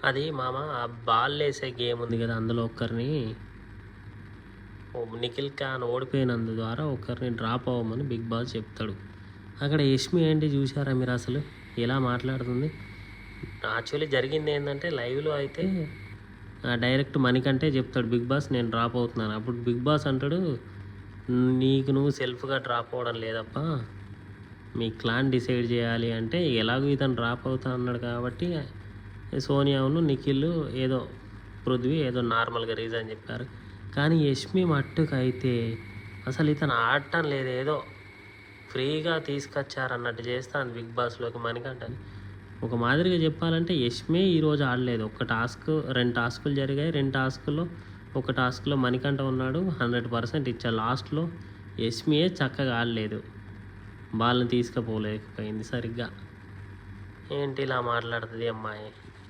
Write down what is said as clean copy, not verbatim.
అది మామ ఆ బాల్ వేసే గేమ్ ఉంది కదా, అందులో ఒకరిని నిఖిల్ ఖాన్ ఓడిపోయినందు ద్వారా ఒకరిని డ్రాప్ అవ్వమని బిగ్ బాస్ చెప్తాడు. అక్కడ యష్మి ఏంటి చూసారా మీరు, అసలు ఎలా మాట్లాడుతుంది. యాక్చువల్లీ జరిగింది ఏంటంటే, లైవ్లో అయితే డైరెక్ట్ మణికంటే చెప్తాడు బిగ్ బాస్ నేను డ్రాప్ అవుతున్నాను. అప్పుడు బిగ్ బాస్ అంటాడు, నీకు నువ్వు సెల్ఫ్గా డ్రాప్ అవ్వడం లేదప్ప, మీ క్లాన్ డిసైడ్ చేయాలి అంటే ఎలాగో ఇతను డ్రాప్ అవుతా అన్నాడు కాబట్టి సోనియాను నిఖిల్ ఏదో పృథ్వీ ఏదో నార్మల్గా రీజన్ చెప్పారు. కానీ యష్మి మట్టుకు అయితే అసలు ఇతను ఆడటం లేదు, ఏదో ఫ్రీగా తీసుకొచ్చారన్నట్టు చేస్తాను బిగ్ బాస్లోకి మణికంఠని. ఒక మాదిరిగా చెప్పాలంటే యష్మి ఈరోజు ఆడలేదు. ఒక టాస్క్ 2 టాస్కులు జరిగాయి. 2 టాస్కుల్లో ఒక టాస్క్లో మణికంఠ ఉన్నాడు, 100% ఇచ్చా. లాస్ట్లో యష్మియే చక్కగా ఆడలేదు, బాల్ని తీసుకుపోలేకపోయింది సరిగ్గా. ఏంటి ఇలా మాట్లాడుతుంది అమ్మాయి.